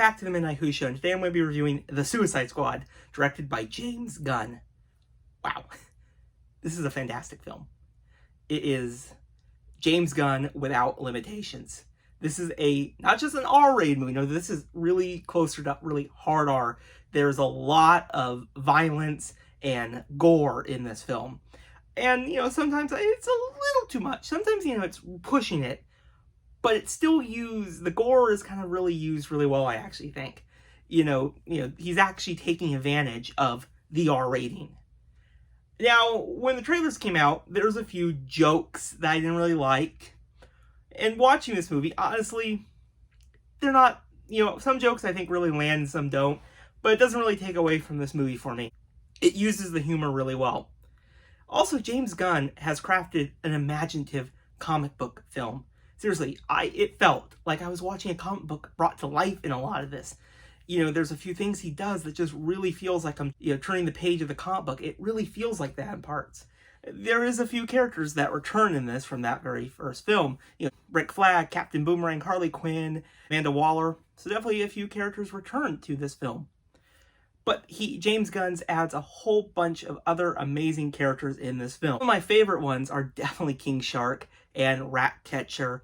back to the Midnight Who Show, and today I'm going to be reviewing The Suicide Squad, directed by James Gunn. Wow, this is a fantastic film. It is James Gunn without limitations. This is not just an R-rated movie, no, this is really closer to really hard R. There's a lot of violence and gore in this film. And, sometimes it's a little too much. Sometimes, it's pushing it. But it's still the gore is kind of really used really well, I actually think. He's actually taking advantage of the R rating. Now, when the trailers came out, there was a few jokes that I didn't really like. And watching this movie, honestly, they're not, some jokes I think really land, some don't. But it doesn't really take away from this movie for me. It uses the humor really well. Also, James Gunn has crafted an imaginative comic book film. Seriously, it felt like I was watching a comic book brought to life in a lot of this. There's a few things he does that just really feels like I'm, turning the page of the comic book. It really feels like that in parts. There is a few characters that return in this from that very first film. Rick Flag, Captain Boomerang, Harley Quinn, Amanda Waller. So definitely a few characters return to this film. But James Gunn adds a whole bunch of other amazing characters in this film. Some of my favorite ones are definitely King Shark and Ratcatcher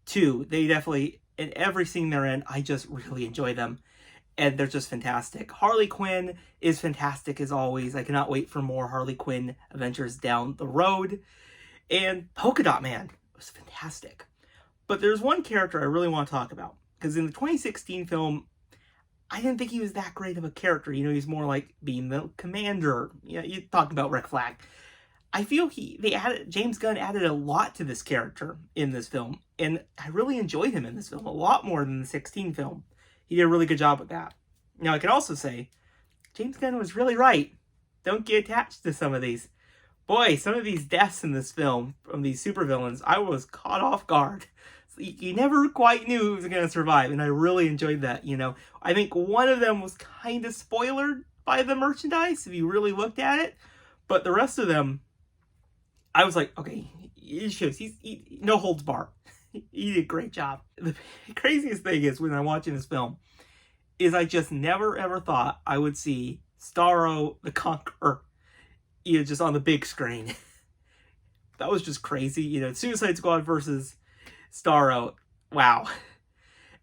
2. They definitely, in every scene they're in, I just really enjoy them. And they're just fantastic. Harley Quinn is fantastic as always. I cannot wait for more Harley Quinn adventures down the road. And Polka Dot Man was fantastic. But there's one character I really want to talk about. Because in the 2016 film, I didn't think he was that great of a character. He's more like being the commander. You talk about Rick Flag. I feel James Gunn added a lot to this character in this film, and I really enjoyed him in this film, a lot more than the 16 film. He did a really good job with that. Now, I can also say, James Gunn was really right. Don't get attached to some of these. Boy, some of these deaths in this film, from these supervillains, I was caught off guard. You never quite knew who was going to survive, and I really enjoyed that, I think one of them was kind of spoiled by the merchandise, if you really looked at it, but the rest of them, I was like, okay, it shows. He no holds bar. He did a great job. The craziest thing is, when I'm watching this film, is I just never ever thought I would see Starro the Conqueror, just on the big screen. That was just crazy. Suicide Squad versus Starro. Wow.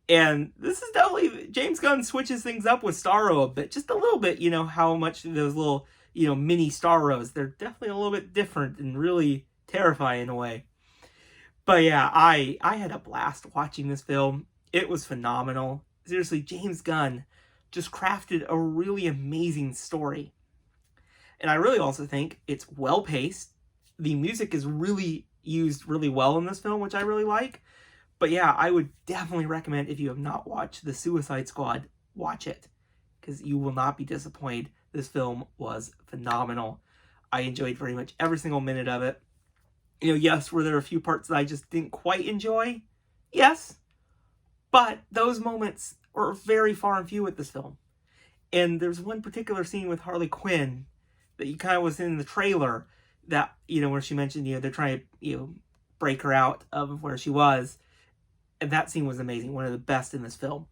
And this is definitely, James Gunn switches things up with Starro a bit, just a little bit, how much those little, mini Starros, they're definitely a little bit different and really terrifying in a way. But yeah, I had a blast watching this film. It was phenomenal. Seriously, James Gunn just crafted a really amazing story. And I really also think it's well-paced. The music is really used really well in this film, which I really like. But yeah, I would definitely recommend, if you have not watched The Suicide Squad, watch it. Because you will not be disappointed. This film was phenomenal. I enjoyed very much every single minute of it. Yes, were there a few parts that I just didn't quite enjoy? Yes. But those moments are very far and few with this film. And there's one particular scene with Harley Quinn that you kind of was in the trailer that, where she mentioned, they're trying to, break her out of where she was. And that scene was amazing. One of the best in this film.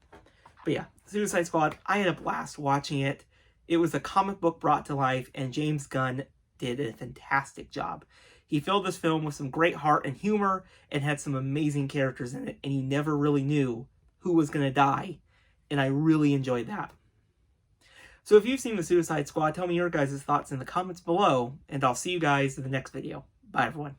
But yeah, Suicide Squad, I had a blast watching it. It was a comic book brought to life, and James Gunn did a fantastic job. He filled this film with some great heart and humor, and had some amazing characters in it, and you never really knew who was going to die, and I really enjoyed that. So if you've seen The Suicide Squad, tell me your guys' thoughts in the comments below, and I'll see you guys in the next video. Bye, everyone.